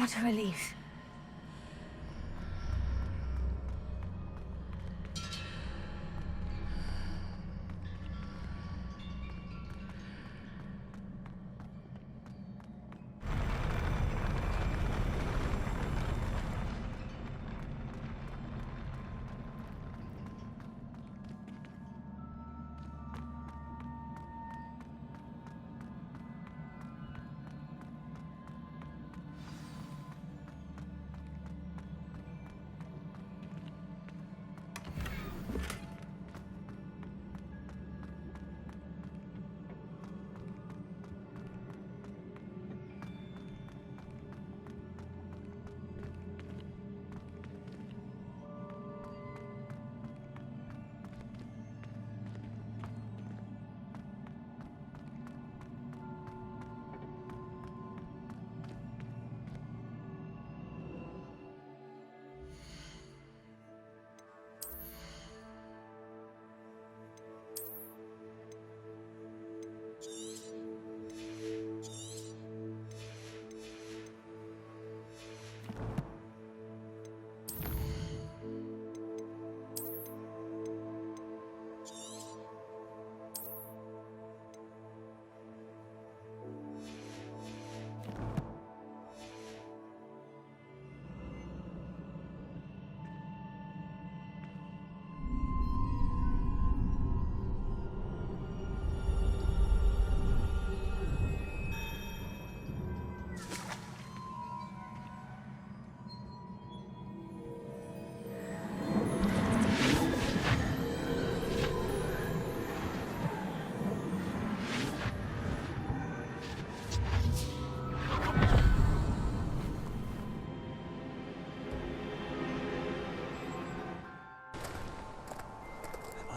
What a relief.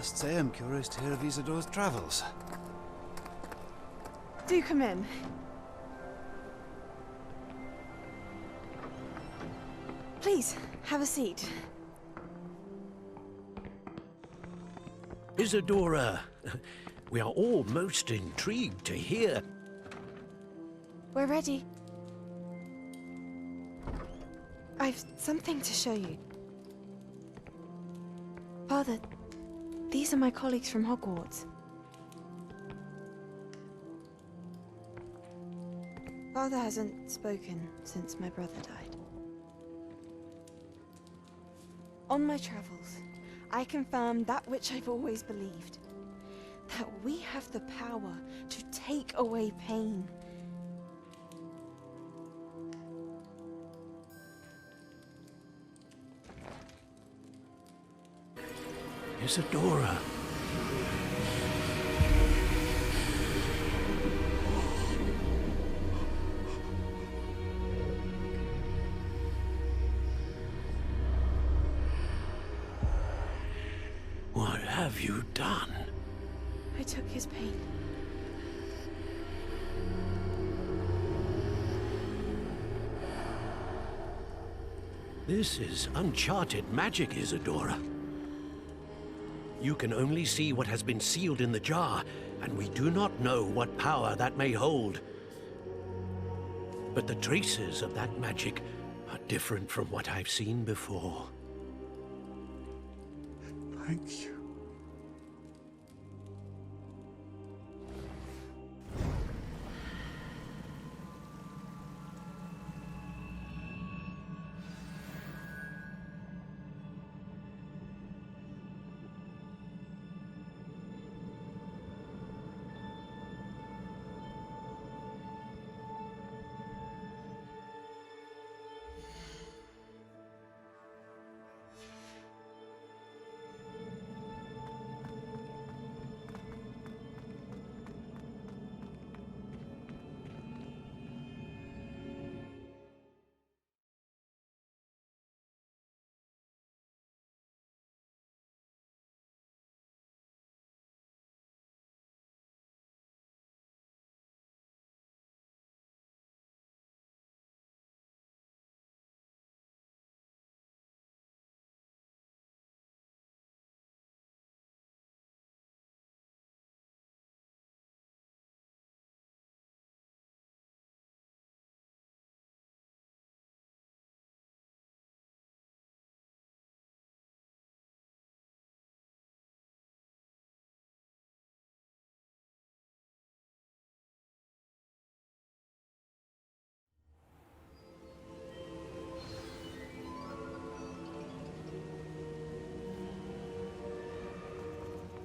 I must say I'm curious to hear of Isidore's travels. Do come in. Please, have a seat. Isadora, we are all most intrigued to hear. We're ready. I've something to show you. Father, these are my colleagues from Hogwarts. Father hasn't spoken since my brother died. On my travels, I confirmed that which I've always believed. That we have the power to take away pain. Isadora. What have you done? I took his pain. This is uncharted magic, Isadora. You can only see what has been sealed in the jar, and we do not know what power that may hold. But the traces of that magic are different from what I've seen before. Thank you.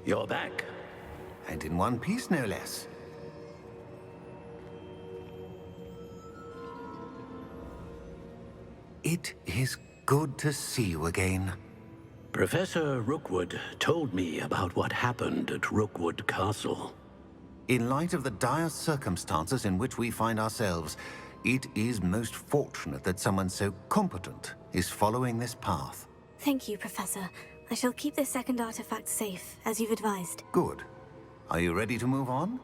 You're back. And in one piece, no less. It is good to see you again. Professor Rookwood told me about what happened at Rookwood Castle. In light of the dire circumstances in which we find ourselves, it is most fortunate that someone so competent is following this path. Thank you, Professor. I shall keep this second artifact safe, as you've advised. Good. Are you ready to move on?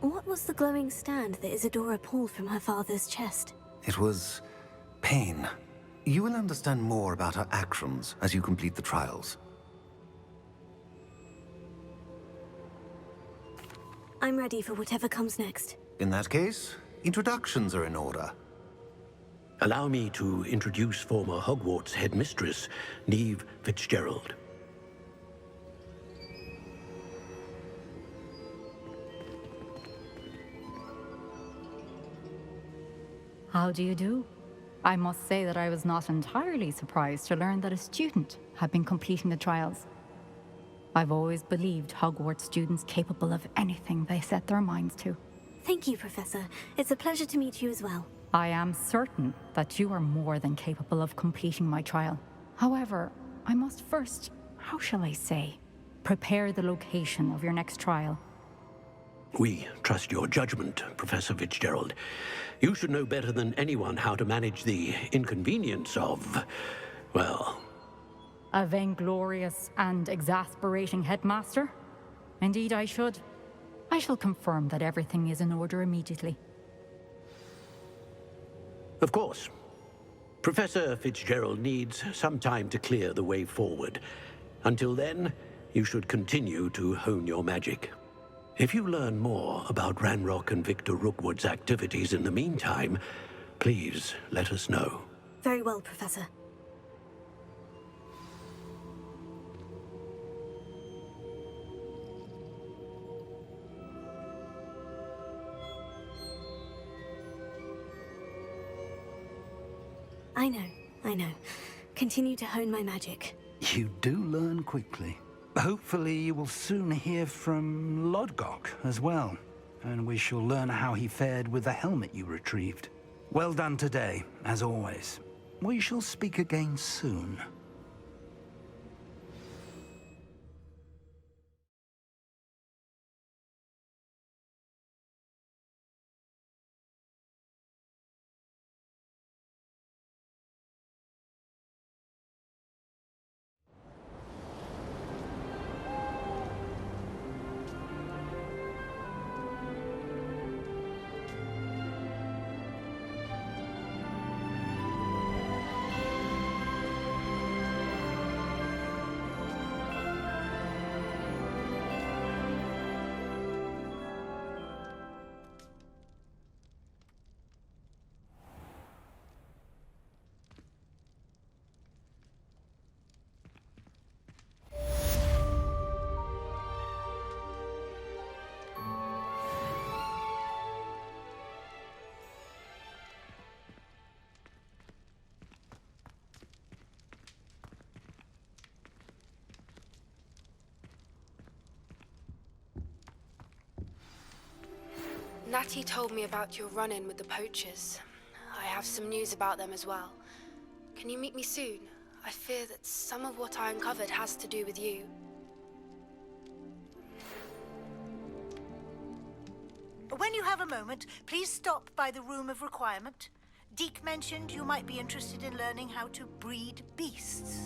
What was the glowing stand that Isadora pulled from her father's chest? It was pain. You will understand more about her actions as you complete the trials. I'm ready for whatever comes next. In that case, introductions are in order. Allow me to introduce former Hogwarts headmistress, Neve Fitzgerald. How do you do? I must say that I was not entirely surprised to learn that a student had been completing the trials. I've always believed Hogwarts students capable of anything they set their minds to. Thank you, Professor. It's a pleasure to meet you as well. I am certain that you are more than capable of completing my trial. However, I must first, how shall I say, prepare the location of your next trial. We trust your judgment, Professor Fitzgerald. You should know better than anyone how to manage the inconvenience of, well... A vainglorious and exasperating headmaster? Indeed I should. I shall confirm that everything is in order immediately. Of course. Professor Fitzgerald needs some time to clear the way forward. Until then, you should continue to hone your magic. If you learn more about Ranrock and Victor Rookwood's activities in the meantime, please let us know. Very well, Professor. I know. Continue to hone my magic. You do learn quickly. Hopefully you will soon hear from Lodgok as well, and we shall learn how he fared with the helmet you retrieved. Well done today, as always. We shall speak again soon. Natty told me about your run-in with the poachers. I have some news about them as well. Can you meet me soon? I fear that some of what I uncovered has to do with you. When you have a moment, please stop by the Room of Requirement. Deke mentioned you might be interested in learning how to breed beasts.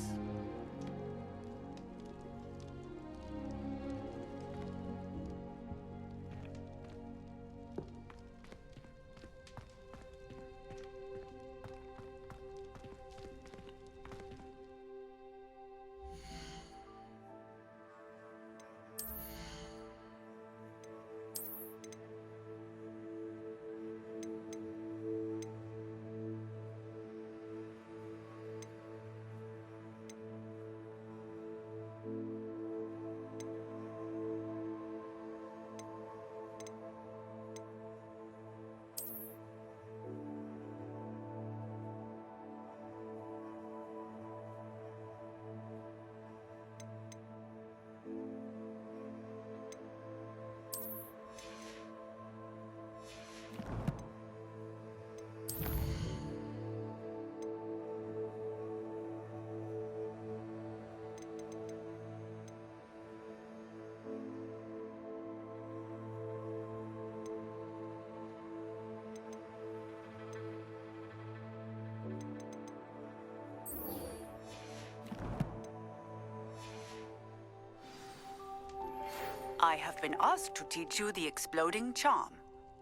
I have been asked to teach you the exploding charm,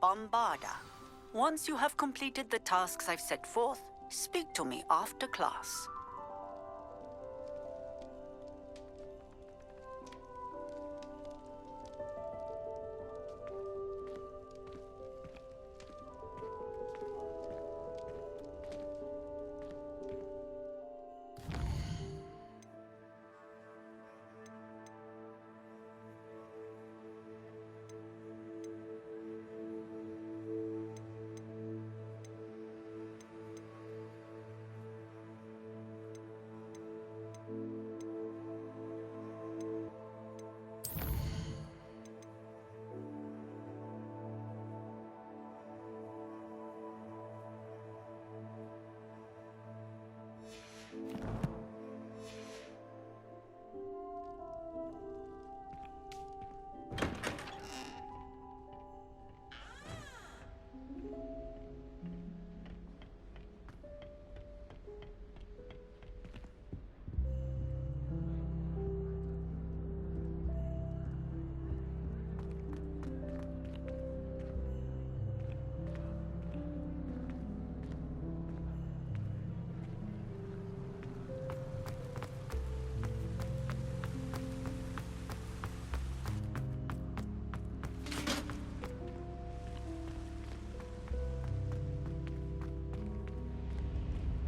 Bombarda. Once you have completed the tasks I've set forth, speak to me after class.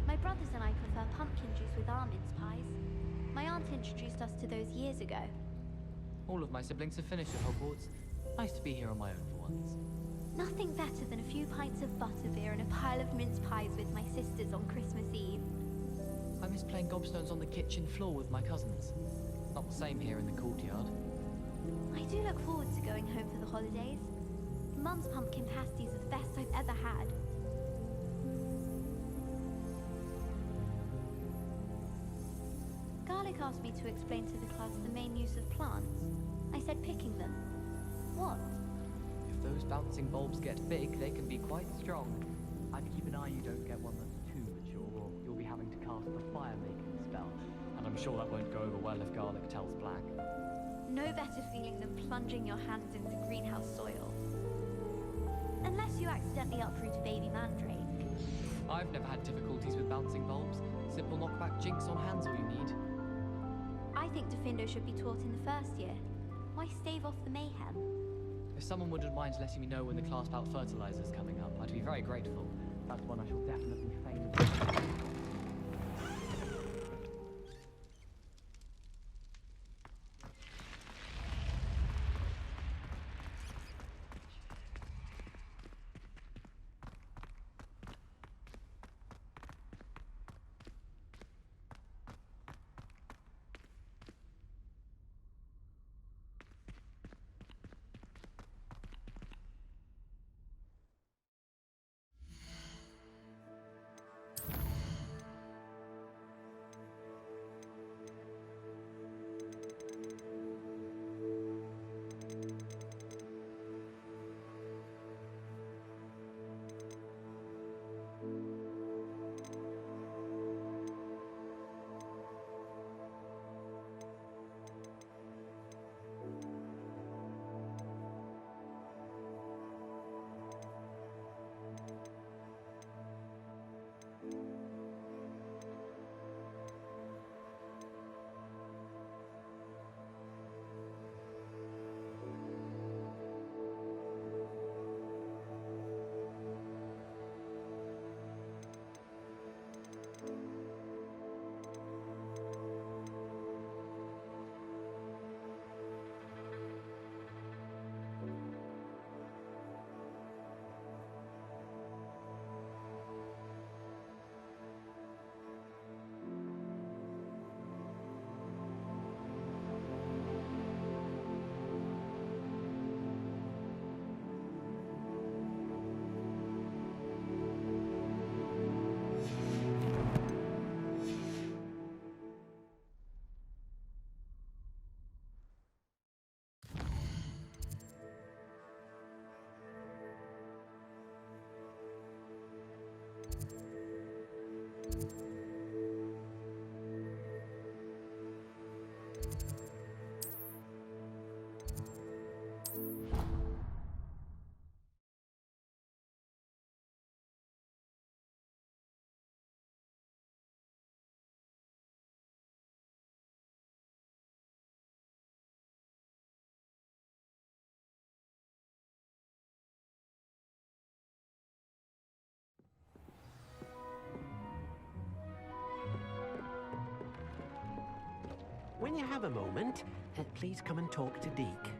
My brothers and I prefer pumpkin juice with almonds pies. My aunt introduced us to those years ago. All of my siblings have finished at Hogwarts. Nice to be here on my own for once. Nothing better than a few pints of butterbeer and a pile of mince pies with my sisters on Christmas Eve. I miss playing gobstones on the kitchen floor with my cousins. Not the same here in the courtyard. I do look forward to going home for the holidays. Mum's pumpkin pasties are the best I've ever had. Garlic asked me to explain to the class the main use of plants. I said picking them. What? If those bouncing bulbs get big, they can be quite strong. I'd keep an eye you don't get one that's too mature, or you'll be having to cast the fire-making spell. And I'm sure that won't go over well if Garlic tells Black. No better feeling than plunging your hands into greenhouse soil. Unless you accidentally uproot a baby mandrake. I've never had difficulties with bouncing bulbs. Simple knockback jinx on hand's all you need. I think Defendo should be taught in the first year. Why stave off the mayhem? If someone wouldn't mind letting me know when the class bout fertilizer's coming up, I'd be very grateful. That's one I shall definitely feign. you have a moment, please come and talk to Deke.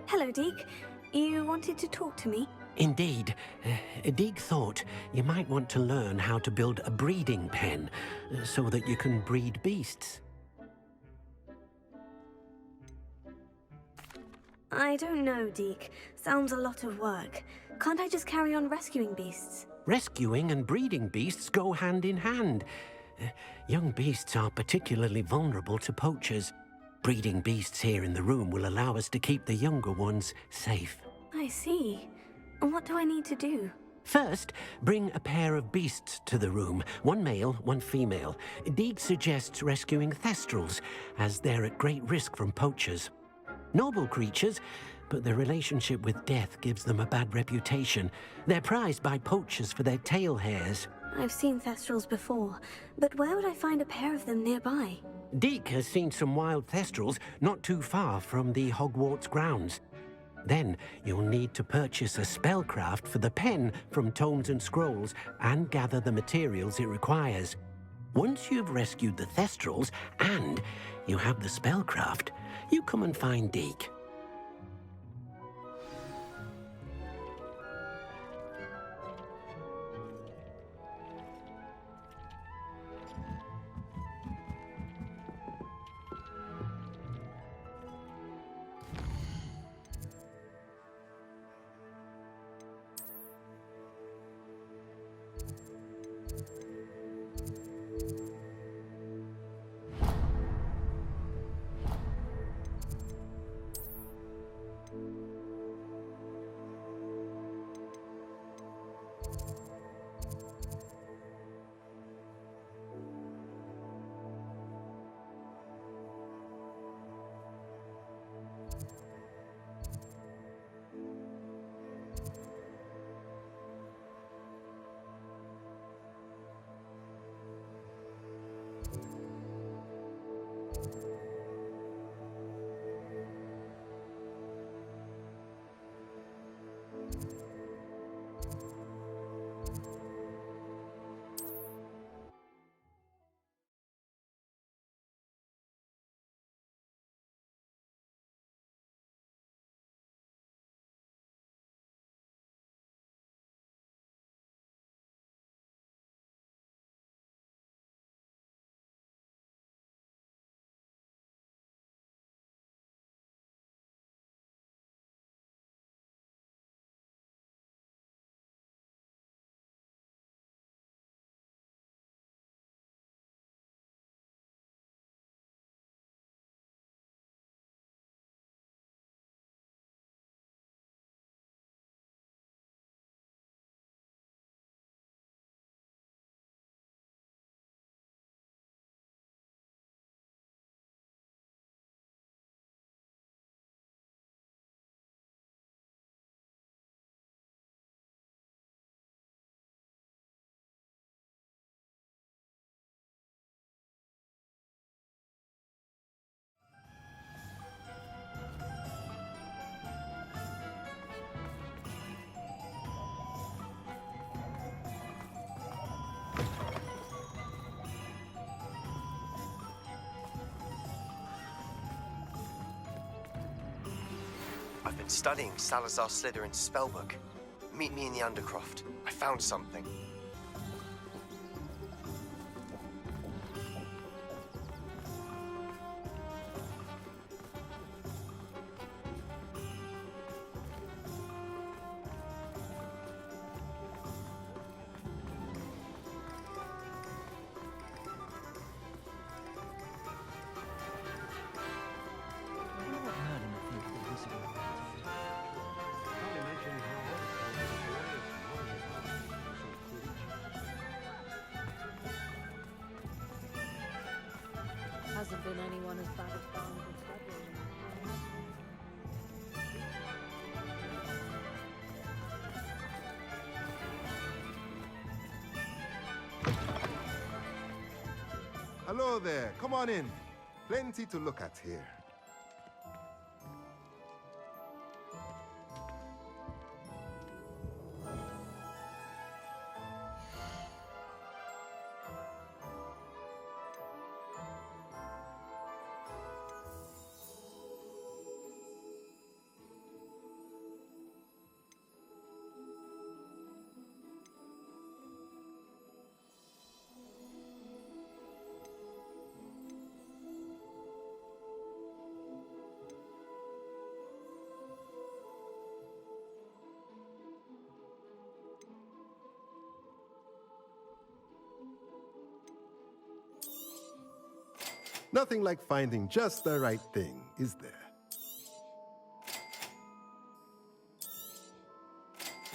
Hello, Deke. You wanted to talk to me? Indeed. Deke thought you might want to learn how to build a breeding pen so that you can breed beasts. I don't know, Deke. Sounds a lot of work. Can't I just carry on rescuing beasts? Rescuing and breeding beasts go hand in hand. Young beasts are particularly vulnerable to poachers. Breeding beasts here in the room will allow us to keep the younger ones safe. I see. And what do I need to do? First, bring a pair of beasts to the room. One male, one female. Deke suggests rescuing thestrals, as they're at great risk from poachers. Noble creatures, but their relationship with death gives them a bad reputation. They're prized by poachers for their tail hairs. I've seen thestrals before, but where would I find a pair of them nearby? Deke has seen some wild thestrals not too far from the Hogwarts grounds. Then you'll need to purchase a spellcraft for the pen from Tomes and Scrolls and gather the materials it requires. Once you've rescued the thestrals and you have the spellcraft, you come and find Deke. I've been studying Salazar Slytherin's spellbook. Meet me in the Undercroft. I found something. I wonder what Merlin hasn't been anyone as bad as Barnabas Hello there, come on in. Plenty to look at here. Nothing like finding just the right thing, is there?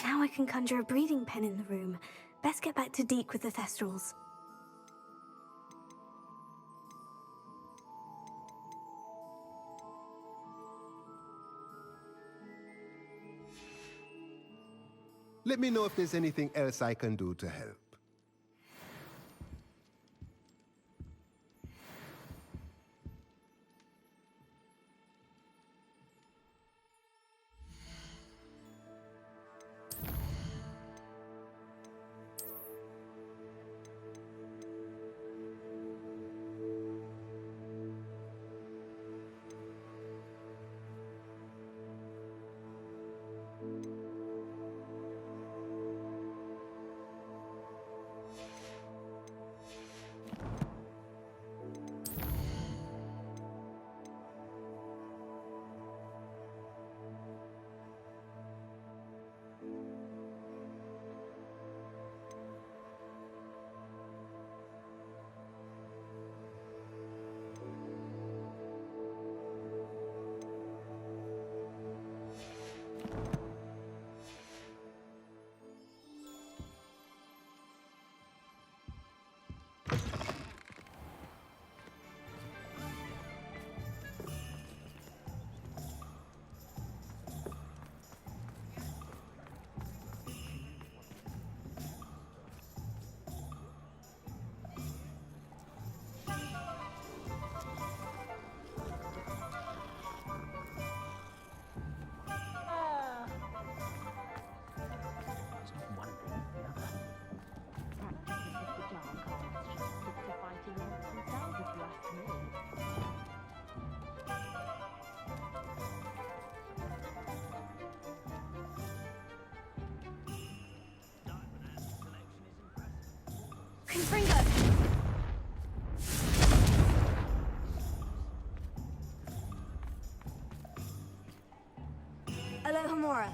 Now I can conjure a breathing pen in the room. Best get back to Deke with the Thestrals. Let me know if there's anything else I can do to help. Confringo! Alohomora.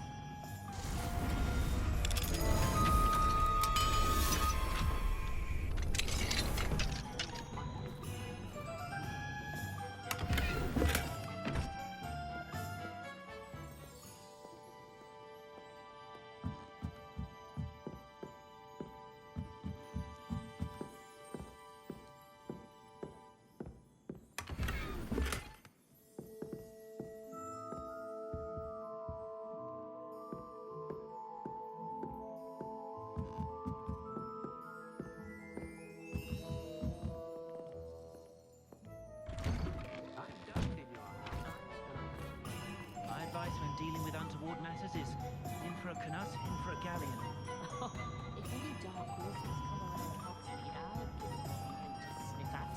Dealing with untoward matters is in for a canut, in for a galleon. If any dark horses come around Hogsmeade, I'll give them something to sniff at.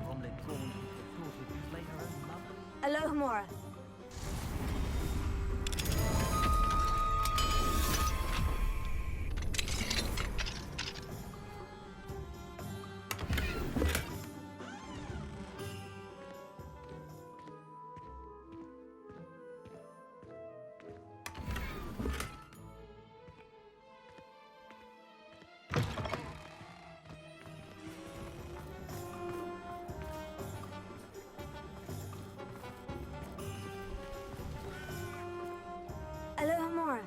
Omelette prawn, the thought would play her own mother. Alohomora. Alohomora.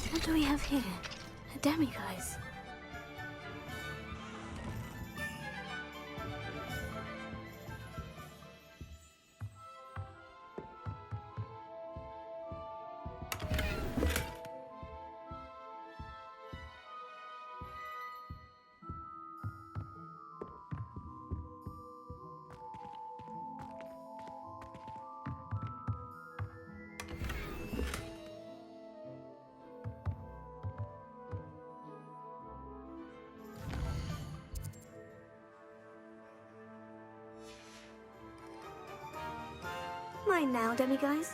What do we have here? A Demiguise. Mine now, Demiguise.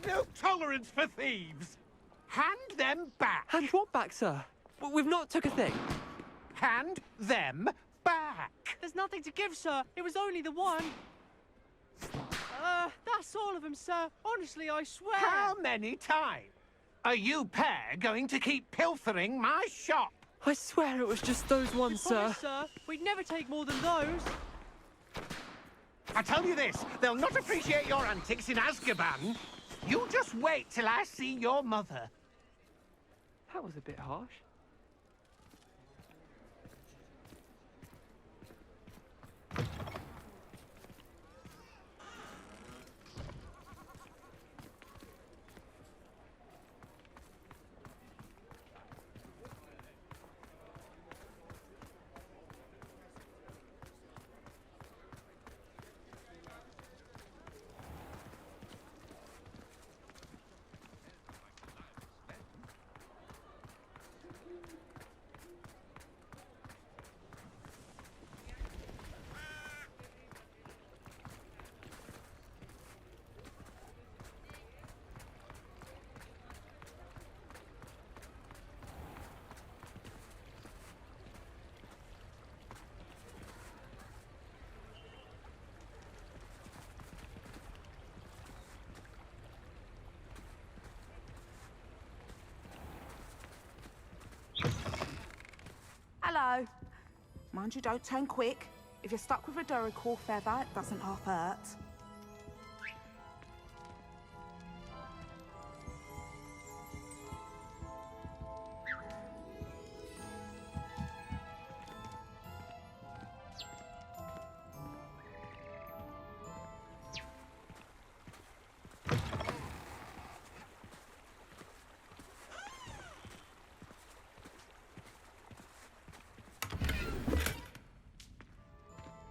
No tolerance for thieves! Hand them back! Hand what back, sir? We've not took a thing. Hand them back! There's nothing to give, sir. It was only the one. That's all of them, sir. Honestly, I swear. How many times? Are you pair going to keep pilfering my shop? I swear it was just those ones, We promise, sir. We'd never take more than those. I tell you this, they'll not appreciate your antics in Azkaban. You just wait till I see your mother. That was a bit harsh. Hello. Mind you, don't turn quick. If you're stuck with a Duracell feather, it doesn't half hurt.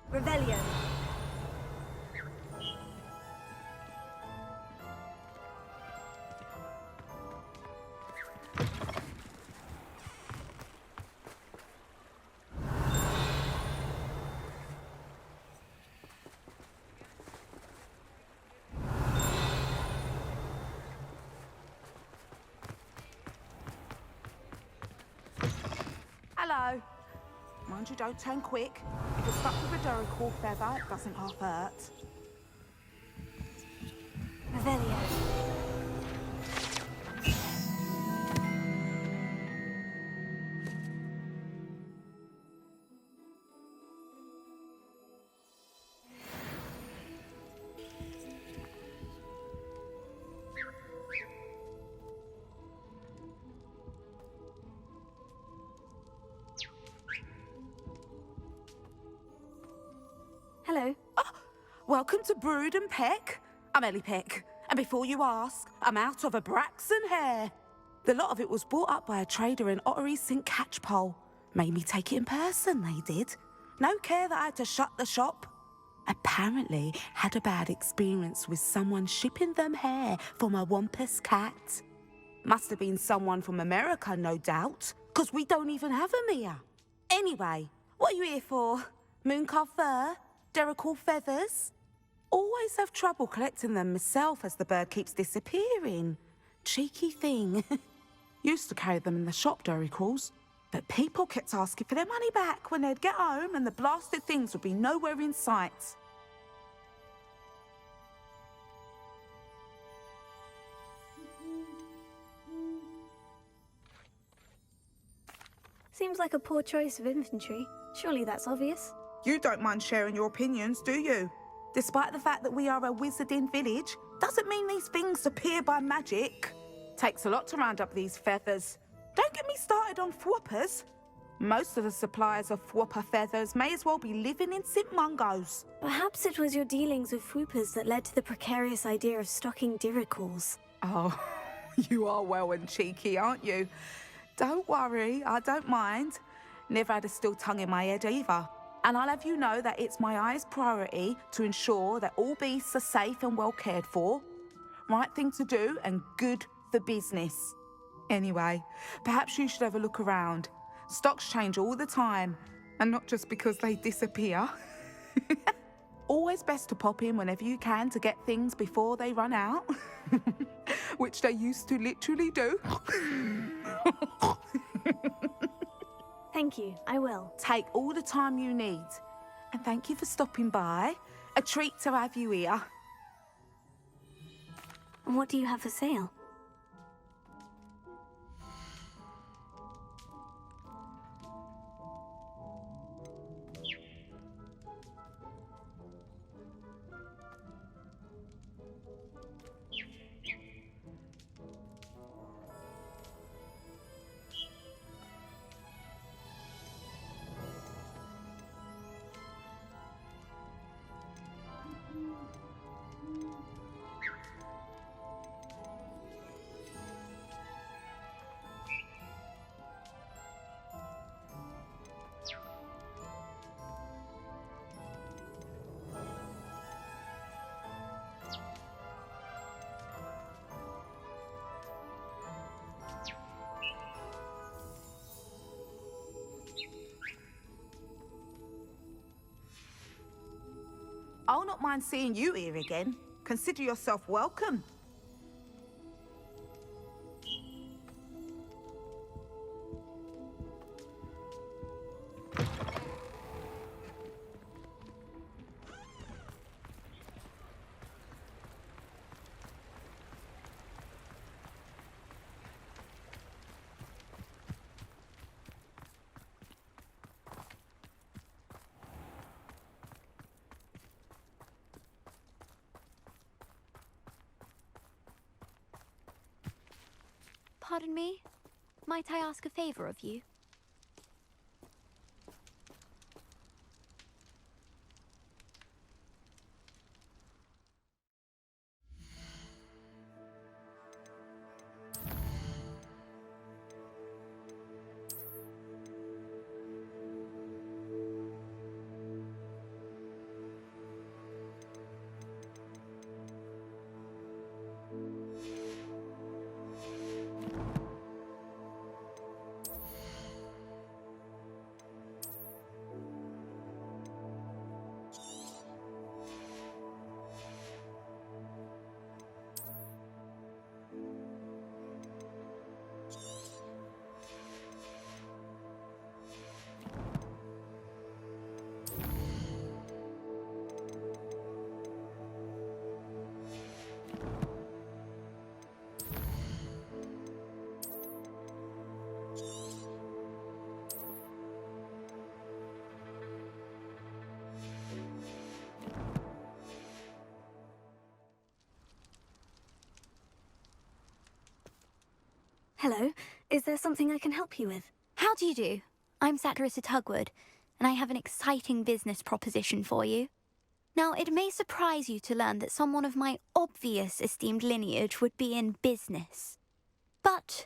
Revelio. Hello. Mind you, don't turn quick. If you're stuck with a Duracore feather, it doesn't half hurt. Revelio. Hello. Oh, welcome to Brood and Peck. I'm Ellie Peck, and before you ask, I'm out of a Braxton hair. The lot of it was bought up by a trader in Ottery St. Catchpole. Made me take it in person, they did. No care that I had to shut the shop. Apparently had a bad experience with someone shipping them hair from a Wampus cat. Must have been someone from America, no doubt, because we don't even have them here. Anyway, what are you here for? Mooncar fur? Duracore feathers? Always have trouble collecting them myself as the bird keeps disappearing. Cheeky thing. Used to carry them in the shop, Duracores, but people kept asking for their money back when they'd get home and the blasted things would be nowhere in sight. Seems like a poor choice of inventory. Surely that's obvious. You don't mind sharing your opinions, do you? Despite the fact that we are a wizarding village, doesn't mean these things appear by magic. Takes a lot to round up these feathers. Don't get me started on thwoppers. Most of the suppliers of thwopper feathers may as well be living in St. Mungo's. Perhaps it was your dealings with whoopers that led to the precarious idea of stocking diricals. Oh, you are well and cheeky, aren't you? Don't worry, I don't mind. Never had a still tongue in my head either. And I'll have you know that it's my highest priority to ensure that all beasts are safe and well cared for. Right thing to do and good for business. Anyway, perhaps you should have a look around. Stocks change all the time, and not just because they disappear. Always best to pop in whenever you can to get things before they run out. Which they used to literally do. Thank you, I will. Take all the time you need. And thank you for stopping by. A treat to have you here. And what do you have for sale? I'll not mind seeing you here again. Consider yourself welcome. Pardon me? Might I ask a favor of you? Hello. Is there something I can help you with? How do you do? I'm Satirissa Tugwood, and I have an exciting business proposition for you. Now, it may surprise you to learn that someone of my obvious esteemed lineage would be in business. But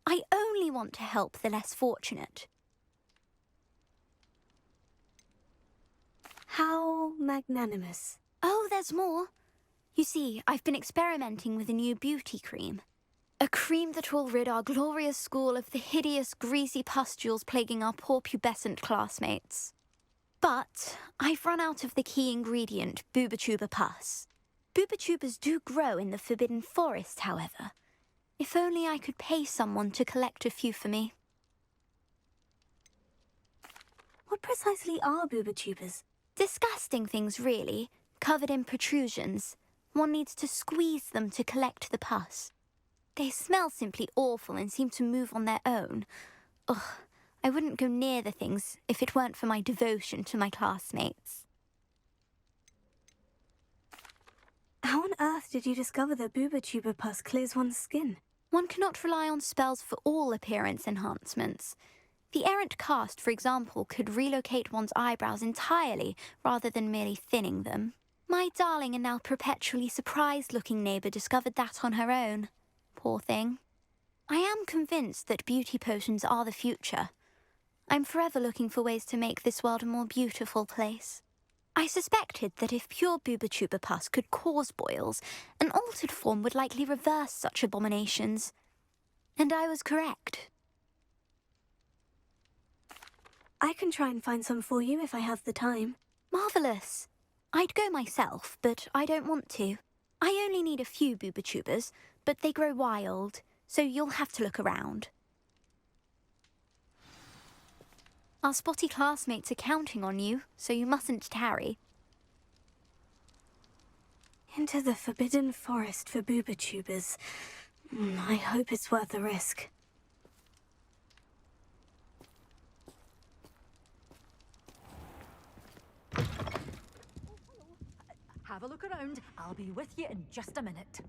I only want to help the less fortunate. How magnanimous. Oh, there's more. You see, I've been experimenting with a new beauty cream. A cream that will rid our glorious school of the hideous, greasy pustules plaguing our poor pubescent classmates. But I've run out of the key ingredient, booba-tuber pus. Booba-tubers do grow in the Forbidden Forest, however. If only I could pay someone to collect a few for me. What precisely are booba-tubers? Disgusting things, really, covered in protrusions. One needs to squeeze them to collect the pus. They smell simply awful and seem to move on their own. Ugh, I wouldn't go near the things if it weren't for my devotion to my classmates. How on earth did you discover that booba-tuber pus clears one's skin? One cannot rely on spells for all appearance enhancements. The errant cast, for example, could relocate one's eyebrows entirely rather than merely thinning them. My darling and now perpetually surprised-looking neighbour discovered that on her own. Poor thing. I am convinced that beauty potions are the future. I'm forever looking for ways to make this world a more beautiful place. I suspected that if pure booba-tuber pus could cause boils, an altered form would likely reverse such abominations. And I was correct. I can try and find some for you if I have the time. Marvellous. I'd go myself, but I don't want to. I only need a few booba-tubers, but they grow wild, so you'll have to look around. Our spotty classmates are counting on you, so you mustn't tarry. Into the Forbidden Forest for booba-tubers. I hope it's worth the risk. Have a look around. I'll be with you in just a minute.